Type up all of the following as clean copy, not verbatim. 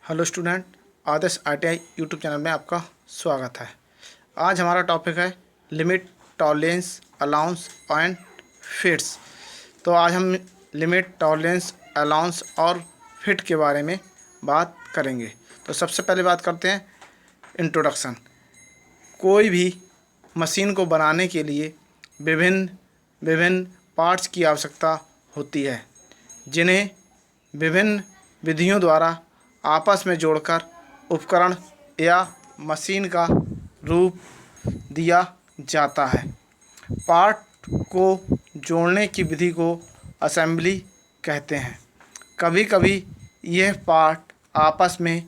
Hello student, आदर्श ITI YouTube channel में आपका स्वागत है। आज हमारा टॉपिक है limit, tolerance, allowance and fits. तो आज हम लिमिट, टॉलरेंस, अलाउंस और फिट के बारे में बात करेंगे। तो सबसे पहले बात करते हैं इंट्रोडक्शन। कोई भी मशीन को बनाने के लिए विभिन्न विभिन्न पार्ट्स की आवश्यकता होती है, जिन्हें विभिन्न विधियों द्वारा आपस में जोड़कर उपकरण या मशीन का रूप दिया जाता है। पार्ट को जोड़ने की विधि को असेंबली कहते हैं। कभी कभी यह पार्ट आपस में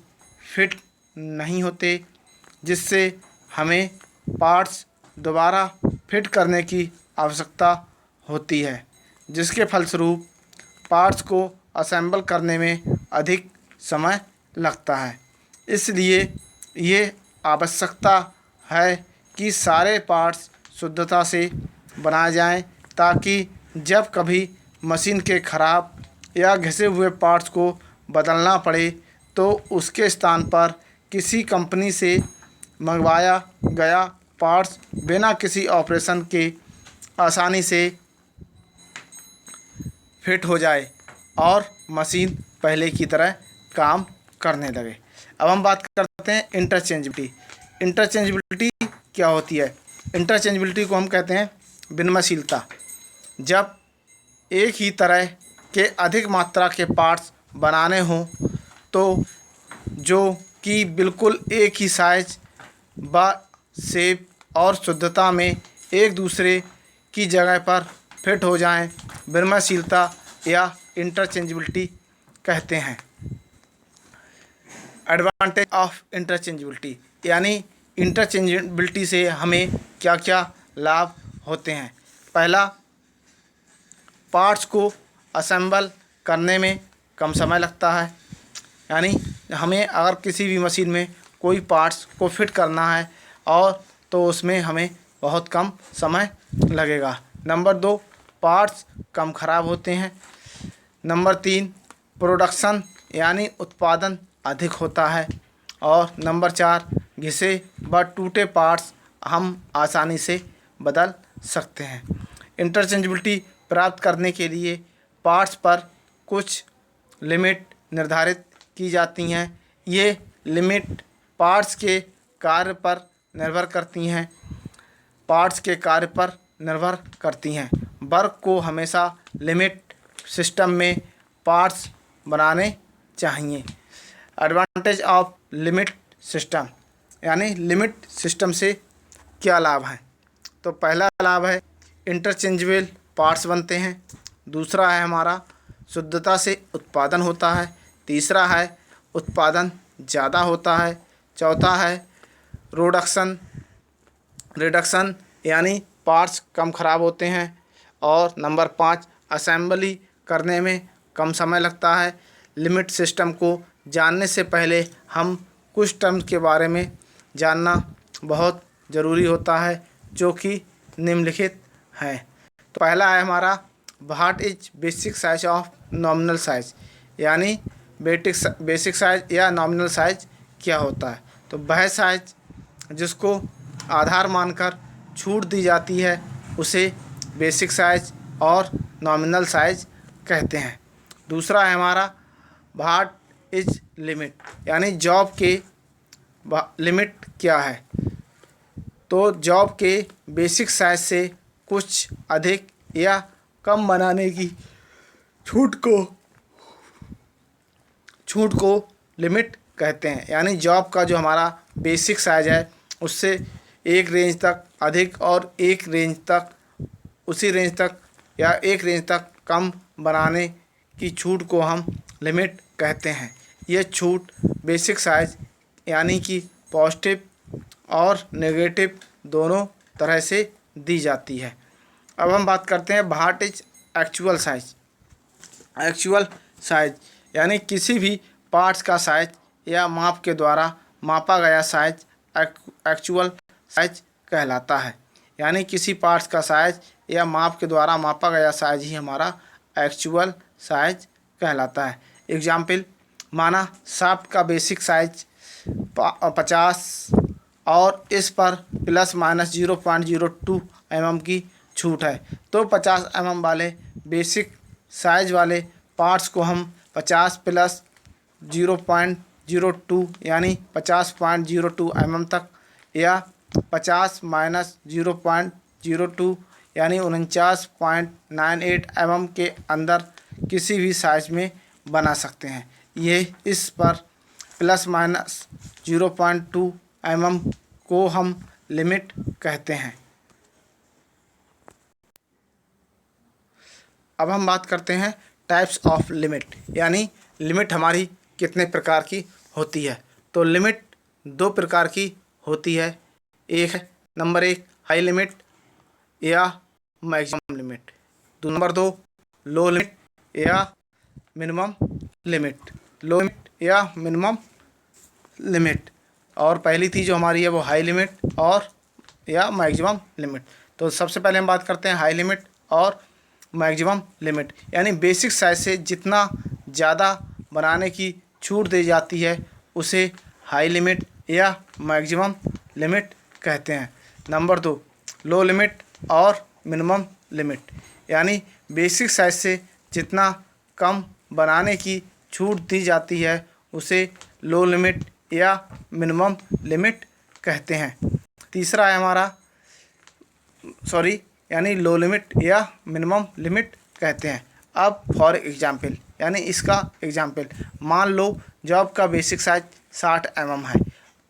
फिट नहीं होते, जिससे हमें पार्ट्स दोबारा फिट करने की आवश्यकता होती है, जिसके फलस्वरूप पार्ट्स को असेंबल करने में अधिक समय लगता है। इसलिए ये आवश्यकता है कि सारे पार्ट्स शुद्धता से बनाए जाएं, ताकि जब कभी मशीन के खराब या घिसे हुए पार्ट्स को बदलना पड़े तो उसके स्थान पर किसी कंपनी से मंगवाया गया पार्ट्स बिना किसी ऑपरेशन के आसानी से फिट हो जाए और मशीन पहले की तरह काम करने लगे। अब हम बात करते हैं इंटरचेंजेबिलिटी। इंटरचेंजेबिलिटी क्या होती है? इंटरचेंजेबिलिटी को हम कहते हैं विनिमयशीलता। जब एक ही तरह के अधिक मात्रा के पार्ट्स बनाने हों तो जो कि बिल्कुल एक ही साइज व शेप और शुद्धता में एक दूसरे की जगह पर फिट हो जाएं, विनिमयशीलता या इंटरचेंजेबिलिटी कहते हैं। एडवांटेज ऑफ इंटरचेंजेबिलिटी, यानी इंटरचेंजेबिलिटी से हमें क्या क्या लाभ होते हैं। पहला, पार्ट्स को असेंबल करने में कम समय लगता है। यानी हमें अगर किसी भी मशीन में कोई पार्ट्स को फिट करना है और तो उसमें हमें बहुत कम समय लगेगा। नंबर 2, पार्ट्स कम खराब होते हैं। नंबर 3, प्रोडक्शन यानी उत्पादन अधिक होता है। और नंबर 4, घिसे व टूटे पार्ट्स हम आसानी से बदल सकते हैं। इंटरचेंजेबिलिटी प्राप्त करने के लिए पार्ट्स पर कुछ लिमिट निर्धारित की जाती हैं। ये लिमिट पार्ट्स के कार्य पर निर्भर करती हैं। वर्क को हमेशा लिमिट सिस्टम में पार्ट्स बनाने चाहिए। एडवांटेज ऑफ लिमिट सिस्टम, यानी लिमिट सिस्टम से क्या लाभ हैं? तो पहला लाभ है इंटरचेंजेबल पार्ट्स बनते हैं। दूसरा है हमारा शुद्धता से उत्पादन होता है। तीसरा है उत्पादन ज़्यादा होता है। चौथा है रिडक्शन यानी पार्ट्स कम खराब होते हैं। और नंबर 5, असेंबली करने में कम समय लगता है। लिमिट सिस्टम को जानने से पहले हम कुछ टर्म्स के बारे में जानना बहुत ज़रूरी होता है, जो कि निम्नलिखित हैं। तो पहला है हमारा what is basic size of nominal size, यानी बेसिक साइज या नॉमिनल साइज क्या होता है? तो वह साइज जिसको आधार मानकर छूट दी जाती है उसे बेसिक साइज और नॉमिनल साइज कहते हैं। दूसरा है हमारा व्हाट इज लिमिट, यानी जॉब के लिमिट क्या है? तो जॉब के बेसिक साइज से कुछ अधिक या कम बनाने की छूट को लिमिट कहते हैं। यानी जॉब का जो हमारा बेसिक साइज है उससे एक रेंज तक अधिक और एक रेंज तक कम बनाने की छूट को हम लिमिट कहते हैं। यह छूट बेसिक साइज यानी कि पॉजिटिव और नेगेटिव दोनों तरह से दी जाती है। अब हम बात करते हैं what is actual size. Actual size यानी किसी भी पार्ट्स का साइज या माप के द्वारा मापा गया साइज एक्चुअल साइज कहलाता है। यानी किसी पार्ट्स का साइज या माप के द्वारा मापा गया साइज ही हमारा एक्चुअल साइज कहलाता है। एग्जाम्पल, माना शाफ्ट का बेसिक साइज 50 और इस पर प्लस माइनस 0.02 mm की छूट है। तो 50 mm वाले बेसिक साइज वाले पार्ट्स को हम 50 प्लस 0.02 यानी 50.02 mm तक या 50 माइनस 0.02 यानी 49.98 mm के अंदर किसी भी साइज में बना सकते हैं। ये इस पर प्लस माइनस 0.2 mm को हम लिमिट कहते हैं। अब हम बात करते हैं टाइप्स ऑफ लिमिट, यानी लिमिट हमारी कितने प्रकार की होती है। तो लिमिट दो प्रकार की होती है। एक है नंबर 1 हाई लिमिट या मैक्सिमम लिमिट, नंबर 2 लो लिमिट या मिनिमम लिमिट, लो लिमिट या मिनिमम लिमिट। और पहली थी जो हमारी है वो हाई लिमिट और या मैक्सिमम लिमिट। तो सबसे पहले हम बात करते हैं हाई लिमिट और मैक्सिमम लिमिट, यानी बेसिक साइज से जितना ज़्यादा बनाने की छूट दी जाती है उसे हाई लिमिट या मैक्सिमम लिमिट कहते हैं। नंबर 2 लो लिमिट और मिनिमम लिमिट, यानी बेसिक साइज से जितना कम बनाने की छूट दी जाती है उसे लो लिमिट या मिनिमम लिमिट कहते हैं। तीसरा है हमारा यानी लो लिमिट या मिनिमम लिमिट कहते हैं। अब फॉर एग्जाम्पल, यानी इसका एग्जाम्पल, मान लो जॉब का बेसिक साइज 60 mm है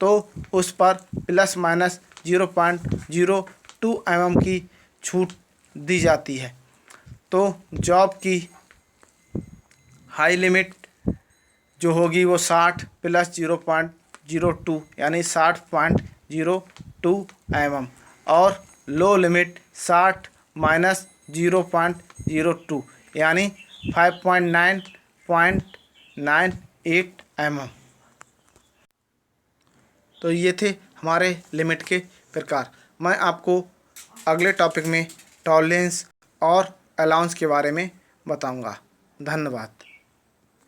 तो उस पर प्लस माइनस 0.02 mm की छूट दी जाती है। तो जॉब की हाई लिमिट जो होगी वो 60 प्लस 0.02 यानी 60.02 mm और लो लिमिट 60 माइनस 0.02 यानी 5.998 mm। तो ये थे हमारे लिमिट के प्रकार। मैं आपको अगले टॉपिक में टॉलरेंस और अलाउंस के बारे में बताऊंगा। धन्यवाद।